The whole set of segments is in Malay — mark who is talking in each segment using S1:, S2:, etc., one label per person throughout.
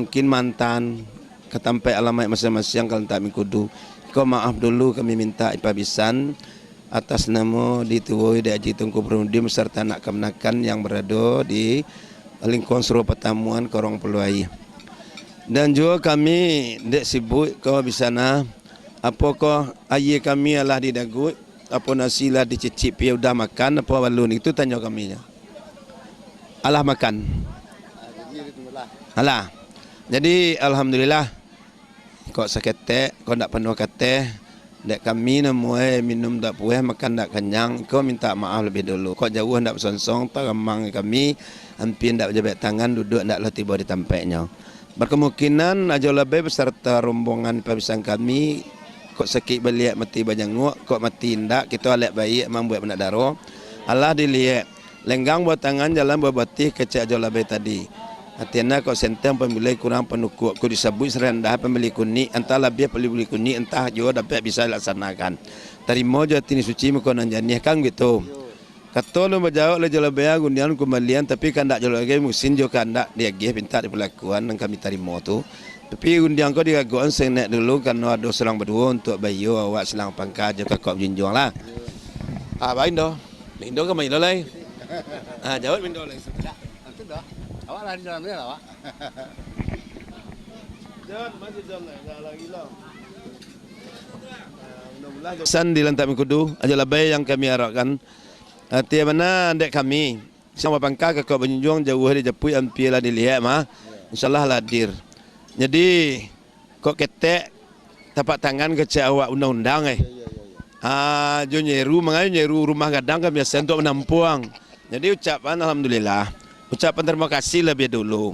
S1: mungkin mantan ketampai alamat masing-masing kalau tak mikudu. Kau maaf dulu kami minta ipabisan atas nama dituai di Haji Tunku Permudim serta anak kemenakan yang berada di lingkungan suruh pertamuan Korong Peluai. Dan juga kami dek sibuk kau bisa na apakah ayah kami alah didagut apa nasi lah dicicip ya udah makan apa balun itu tanya kami nya. Alah makan. Alah. Jadi alhamdulillah kok sakete kau ndak penuh kate dek kami namuai minum tak puas makan tak kenyang kau minta maaf lebih dulu kau jauh ndak bersonsong tak remang kami hampir ndak berjabat tangan duduk ndak lah tiba di tempatnya berkemungkinan aja lebih beserta rombongan pembisan kami kok sakit beliak mati bajanguk kok mati ndak kita alek baik memang buat benak daro Allah dilihat lenggang buat tangan jalan buat batih kecek aja lebih tadi artinya kok senteng pemilih kurang penukuk ku disebut serendah pemilih kuning entah lebih pemilih kuning entah juga dapat bisa dilaksanakan terima je tini suci mekonan janih kan gitu kata lu berjawab le jalabaya gundian kembalian tapi kan dak jalur lagi musim jo kan dak dia gih minta diperlakuan yang kami terima tu tapi gundian kau digaguan senek dulu kan ada selang berdua untuk bayu awak selang pangkat je kakak junjung lah baik dah lindo ke main lagi jawab lindo lagi sudah awak lah di dalam dia lah awak. Jangan masih jalan enggak lagi lah. Mudah-mudahan san di lantai Mikudu aja labai yang kami harapkan. Tiap mana dek kami sama pangka ke kau Benjung jauh di Japui ampir lah dilihat mah. Insyaallah hadir. Jadi kok ketek tapak tangan ke awak undang-undang jo nyeru rumah gadang kan biasa untuk menampung. Jadi ucapan alhamdulillah. Ucapan terima kasih lebih dulu.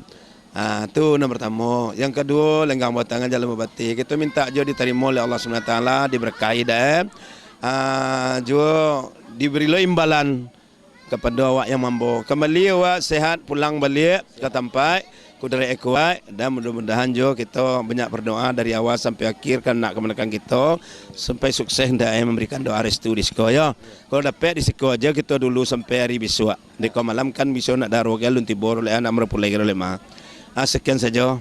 S1: Itu nomor pertama. Yang kedua, lenggang buat tangan jalan membati. Kita minta juga diterima oleh Allah SWT, diberkahi dah. Juga diberilah imbalan kepada awak yang mampu. Kembali awak sehat pulang balik ke tempat. Kudara kuat dan mudah-mudahan juga kita banyak berdoa dari awal sampai akhir kan nak kemenangan kita sampai sukses dah memberikan doa restu di sekolah ya. Kalau dapat di sekolah aja kita dulu sampai hari besok. Di malam kan besok nak daruh galun tibor oleh anak merpulai oleh mah. Sekian saja.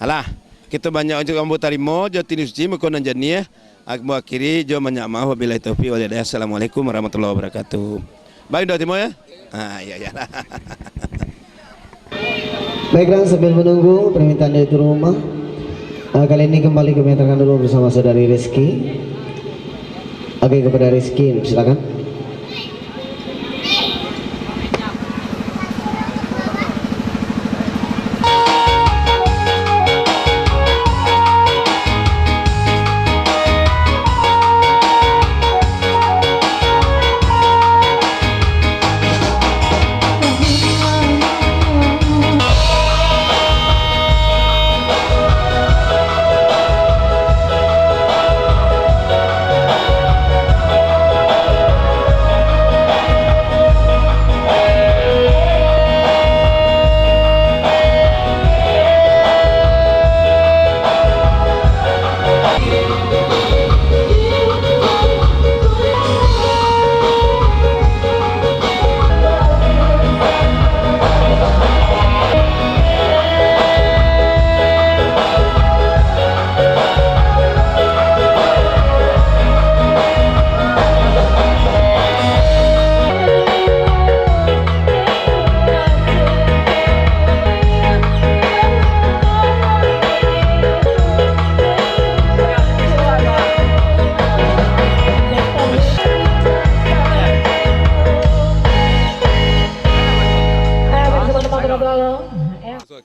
S1: Alah, kita banyak juga ambo tarimo jo tini suci mekonan janiah. Aku akhiri jo banyak maaf wabillahi taufiq wal hidayah. Assalamualaikum warahmatullahi wabarakatuh. Baik dah timo ya. Ya.
S2: Baiklah sambil menunggu permintaan dari rumah kali ini kembali kami antarkan dulu bersama saudari Rizky. Oke kepada Rizky silakan.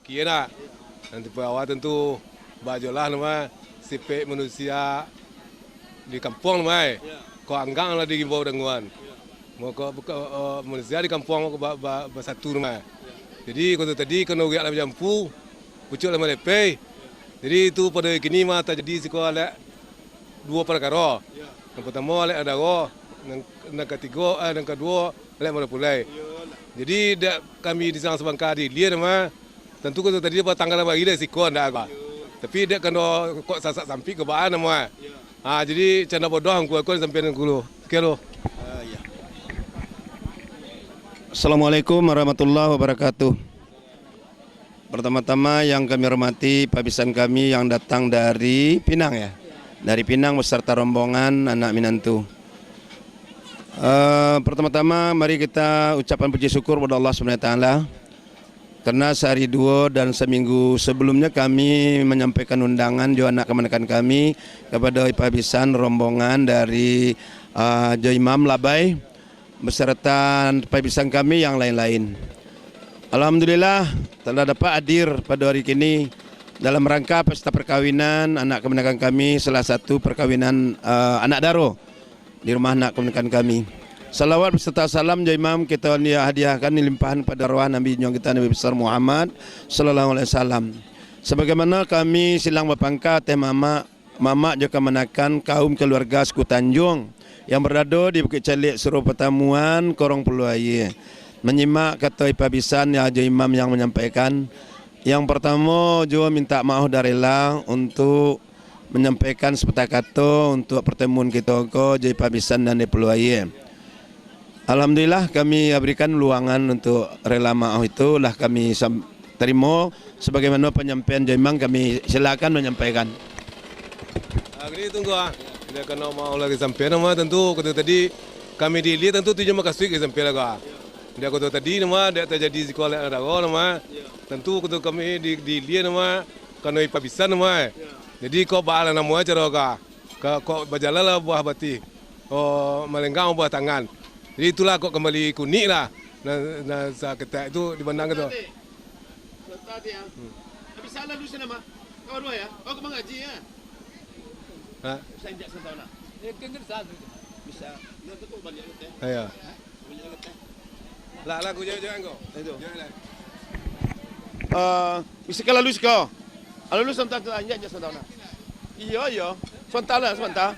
S3: Kira nanti awal tentu bajolah nama sipek manusia di kampung nama kau anggang lah di bawah denguan mau kau manusia di kampung mau bersatu nama jadi kau tadi kena uyak lah jampu pucuk lah melepe jadi itu pada kini mah terjadi sekolah ada dua perkara yang pertama ada roh yang ketiga yang kedua lek mulai jadi kami di sana sebangka di lihat nama tentu kalau tadi dia tanggal bagi dia sikon dah apa. Tapi dia kena kok sasak sampai ke bawah nama. Jadi canda bodoh aku sampai dengan gulu. Sekian.
S1: Assalamualaikum warahmatullahi wabarakatuh. Pertama-tama yang kami hormati pabisan kami yang datang dari Pinang ya. Dari Pinang beserta rombongan anak Minantu. Pertama-tama mari kita ucapkan puji syukur kepada Allah SWT. Karena sehari dua dan seminggu sebelumnya kami menyampaikan undangan jo anak kemenakan kami kepada pabisan rombongan dari Jo Imam Labai beserta pabisan kami yang lain-lain. Alhamdulillah telah dapat hadir pada hari ini dalam rangka pesta perkawinan anak kemenakan kami, salah satu perkawinan anak daro di rumah anak kemenakan kami. Salawat beserta salam Jo Imam kita hadiahkan limpahan pada arwah Nabi Nyong kita Nabi besar Muhammad sallallahu alaihi wasallam. Sebagaimana kami silang berpangkat teh mama juga menakan kaum keluarga suku Tanjung yang berada di Bukit Calik Suruh Pertemuan Korong Peluai. Menyimak kata pabisan ya Jo Imam yang menyampaikan. Yang pertama Jo minta maaf dari lah untuk menyampaikan sepatah kata untuk pertemuan kita ko Jo pabisan dan di Peluai. Alhamdulillah kami berikan luangan untuk rela maaf itu lah kami terima sebagaimana penyampaian Jo Imam kami silakan menyampaikan.
S3: Ini tunggu Dia kena maaf lagi sampai nama tentu kata tadi kami dilihat tentu tujuh makasih ke sampai lagi. Dia kata tadi nama dia terjadi sekolah ada nama tentu kata kami dilihat nama kena pabisan nama. Jadi kau bahala nama cara kau berjalan lah buah bati. Oh melenggang buah tangan. Jadi itulah kau kembali kuning lah. Nah ketak itu dibandang itu.
S1: Tadi ya. Habis salah dulu nama. Kau dua ya. Kau kemana ngaji ya?
S3: Ha?
S1: Bisa injak sentau nak. Dia kengir satu. Bisa. Dia tu balik teh.
S3: Ya.
S1: Balik teh.
S3: Lah aku jangan kau.
S1: Itu. Bisa kalau lulus kau. Kalau lulus sentau injak sentau nak. Iya. Sebentar lah, sebentar.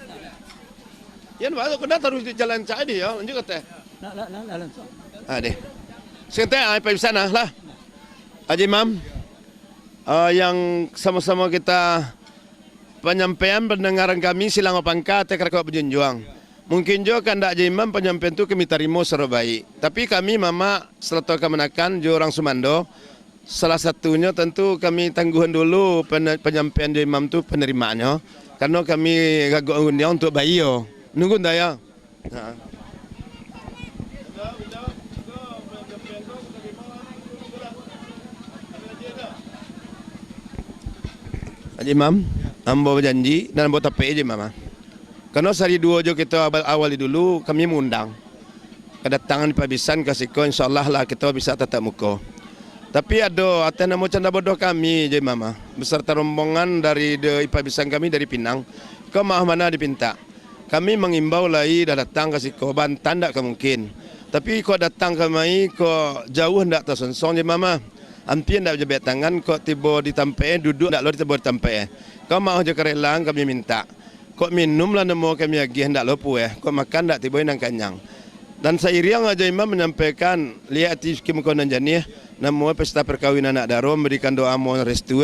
S1: Yan baru kena terus di jalan cai dia, lanjut kata. Lah. Deh. Sekarang apa di sana lah. Haji Imam. Yang sama-sama kita penyampaian pendengaran kami silang pangkat tekrak berjunjung. Mungkin juga kandak Haji Imam penyampaian itu kami terima secara baik. Tapi kami mama serta kemenakan jo orang Sumando. Salah satunya tentu kami tangguhan dulu penyampaian Haji Imam itu penerimaannya. Karena kami gagok undian untuk bayi yo. Nunggu daya. Haji Imam, ambo berjanji dan ambo tapek aja mama. Karena sehari dua jo kita awali dulu kami mengundang kedatangan pabisan kasiko insyaallah lah kita bisa tatap muka. Tapi ada atas nama canda bodoh kami je mama beserta rombongan dari pabisan kami dari Pinang ke maaf mana dipinta. Kami mengimbau lagi dah datang ke siko Bantan tak mungkin. Tapi kau datang ke mai kau jauh ndak tersonsong je mama. Hampir ndak jebet tangan kau tiba di tampai duduk ndak lo tiba di tampai. Kau mau je kerelang kami minta. Kau minum lah nemo kami agih ndak lo pueh. Kau makan ndak tiba nang kanyang. Dan seiring aja Imam menyampaikan lihat kim kau nanjani namo pesta perkawinan anak daro memberikan doa mohon restu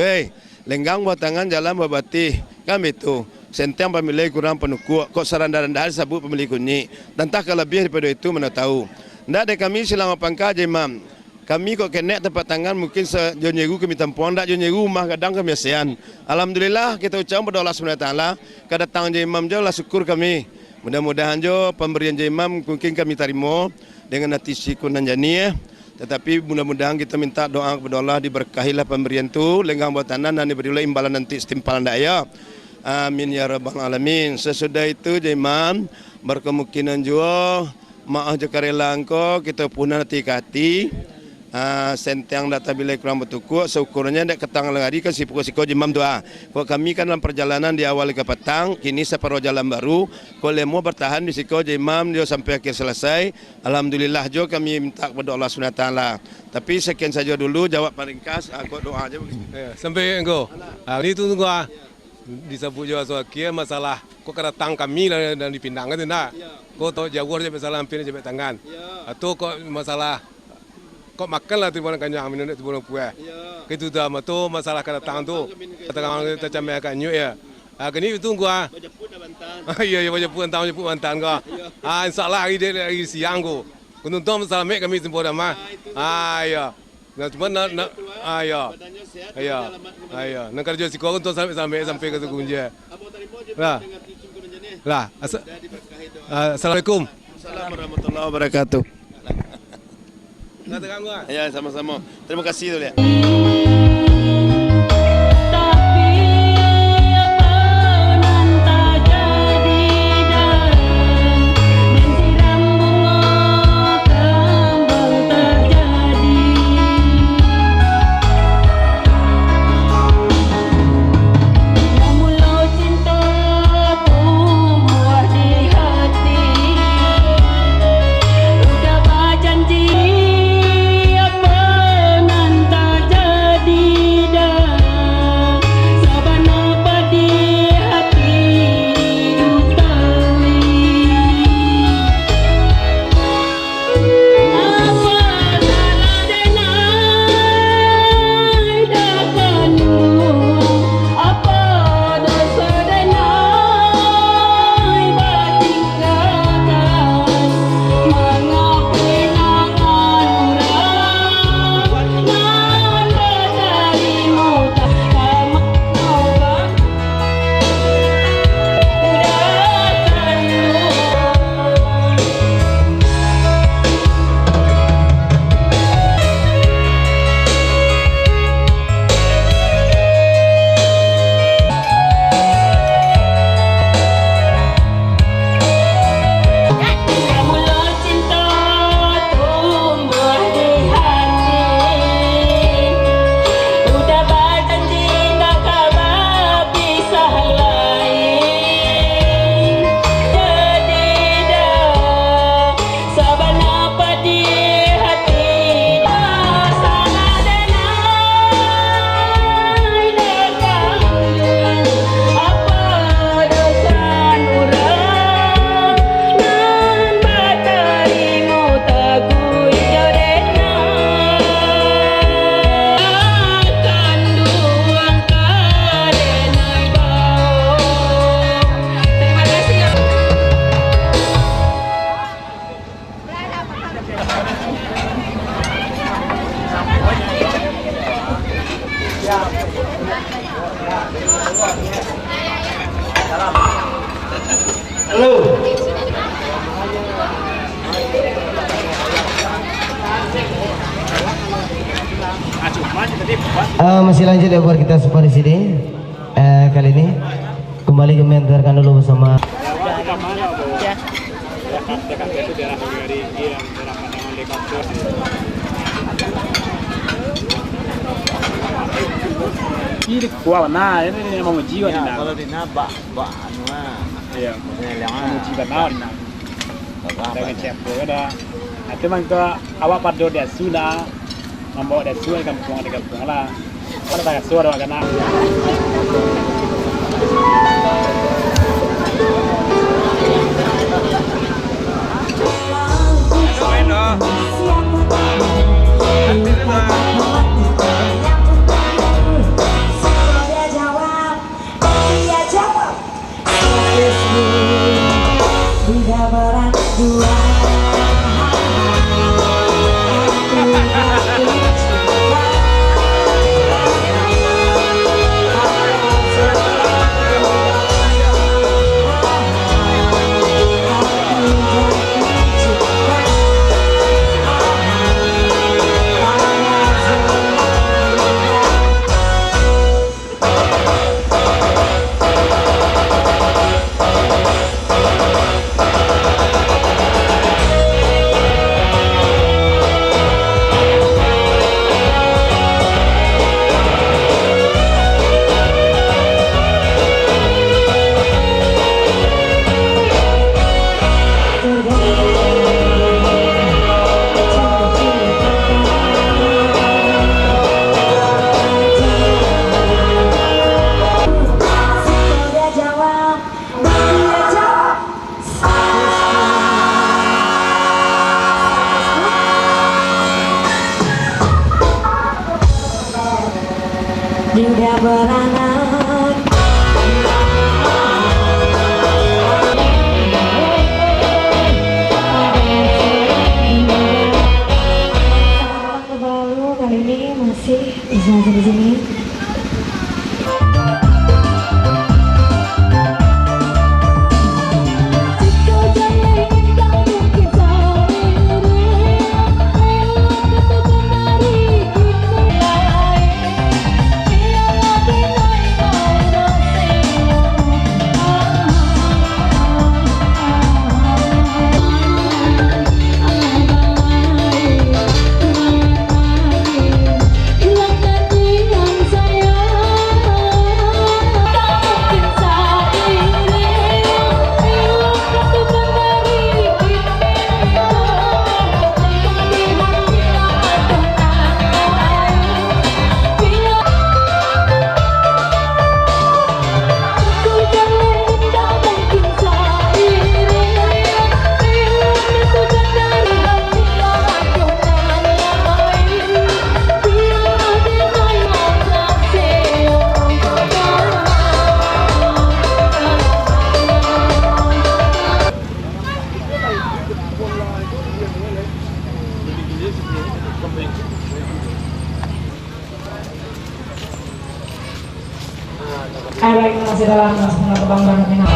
S1: lenggang buat tangan jalan babati kami itu senteng pemilik kurang penuku kok saran-saran sabut pemilik kunyi dan tak lebih daripada itu mana tahu ndak ada kami silang pangka aja Imam kami kok kena tempat tangan mungkin sejonyeru kami tempuan ndak jonyeru rumah kadang kami asian alhamdulillah kita ucap kepada Allah SWT kedatangan aja Imam jauh lah syukur kami mudah-mudahan jo pemberian aja Imam mungkin kami terima dengan hati syukur dan jani tetapi mudah-mudahan kita minta doa kepada Allah diberkahilah pemberian itu lenggang buat tanah dan diberilah imbalan nanti setimpalan daya. Amin ya rabbal alamin. Sesudah itu Imam berkemungkinan juga maaf jika rela engkau kita punah hati-hati senteng data bila kurang bertuku seukurnya tidak ketang lagi kan siko Imam doa. Kau kami kan dalam perjalanan di awal ke petang kini separuh jalan baru kau lemo bertahan di siko Imam dia sampai akhir selesai alhamdulillah jo kami minta kepada Allah SWT. Tapi sekian saja dulu jawab ringkas aku doa aja
S3: ya, sampai engkau ini tu tunggu disebut juga soal kia masalah kau kedatang kami dan dipindahkan tu nak kau tahu jauh aja masalah hampir jebet tangan atau kau masalah kok makan lah tiba-tiba kanyang minum tiba-tiba puas. Itu dah tu masalah kedatangan tu. Katakan kita camai akan nyuk ya. Kini itu gua. Iya wajib bantan gua. Insyaallah hari dia lagi siang gua. Kuntung masalah mek kami sempat dah mah. Ya. Nah cuma nak Ayo. Ayo. Ayo. Nang kerja si kau untuk sampai ke Sukunja. Lah. Lah. Assalamualaikum.
S1: Assalamualaikum warahmatullahi wabarakatuh.
S3: Nggak terganggu ah?
S1: Ya, sama-sama. Terima kasih dulu ya.
S2: Masih lanjut ya buat kita semua di sini. Kali ini kembali kami antarkan dulu bersama.
S4: Ini kuah mana? Ini mau uji kan?
S5: Kalau di nabak, anu
S4: Iya. Mau uji benar ni. Dengan chef ada. Nanti mangko awak padu dia sudah membawa dia suai kampung ada kampung lah. Kalau tak suara kena.
S6: Dinda beranak baru kali ini masih Baik, masih dalam kebanggaan final.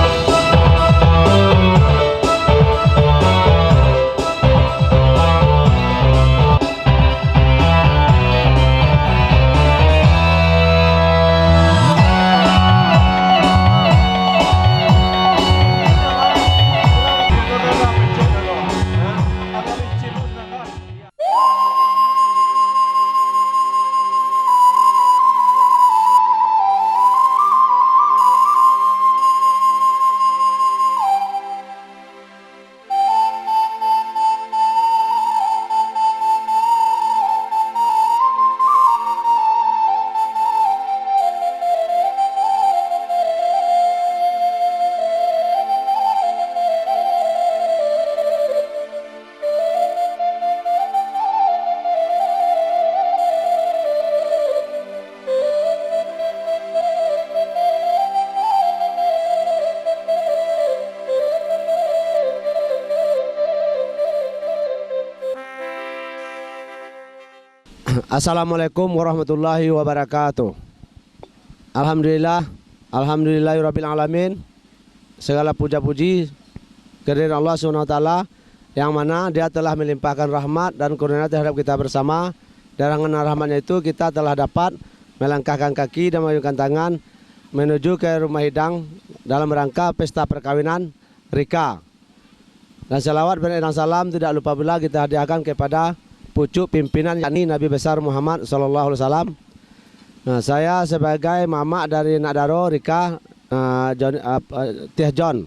S7: Assalamualaikum warahmatullahi wabarakatuh. Alhamdulillahirabbil alamin. Segala puja-puji kehadirat Allah SWT yang mana Dia telah melimpahkan rahmat dan karunia terhadap kita bersama. Dan dengan rahmatnya itu kita telah dapat melangkahkan kaki dan mengayunkan tangan menuju ke rumah hidang dalam rangka pesta perkawinan Rika. Dan selawat dan salam tidak lupa pula kita hadiahkan kepada pucuk pimpinan yakni Nabi besar Muhammad SAW. Nah, saya sebagai mamak dari Nakdaro Rika Tiah John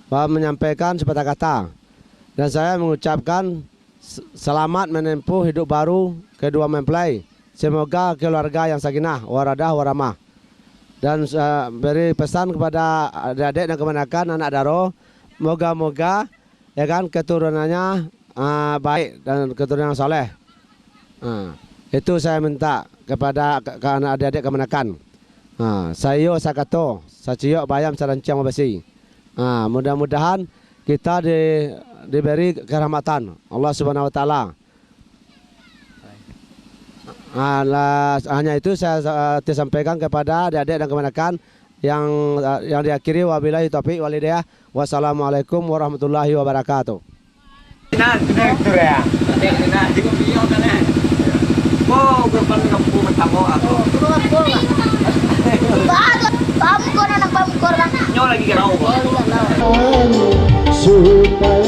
S7: menyampaikan sepatah kata, dan saya mengucapkan selamat menempuh hidup baru kedua mempelai. Semoga keluarga yang sakinah, waradah, waramah. Dan beri pesan kepada adik-adik dan kemenakan anak Daro, moga-moga ya kan keturunannya baik dan keturunan yang soleh. Itu saya minta kepada anak adik-adik kemenakan. Sayo sakato, saciyo bayam sarancang mabasi. Mudah-mudahan kita diberi kerahmatan Allah Subhanahu Wa Taala. Hanya itu saya sampaikan kepada adik-adik dan kemenakan yang diakhiri wabillahi taufiq wal hidayah. Wassalamualaikum warahmatullahi wabarakatuh.
S5: Nah, direktur ya. Nah, di kopiyo kan ya. Mau berpan kampung bertamo aku.
S8: Bamkor anak bamkor kan.
S5: Nyo lagi garau.
S2: Supaya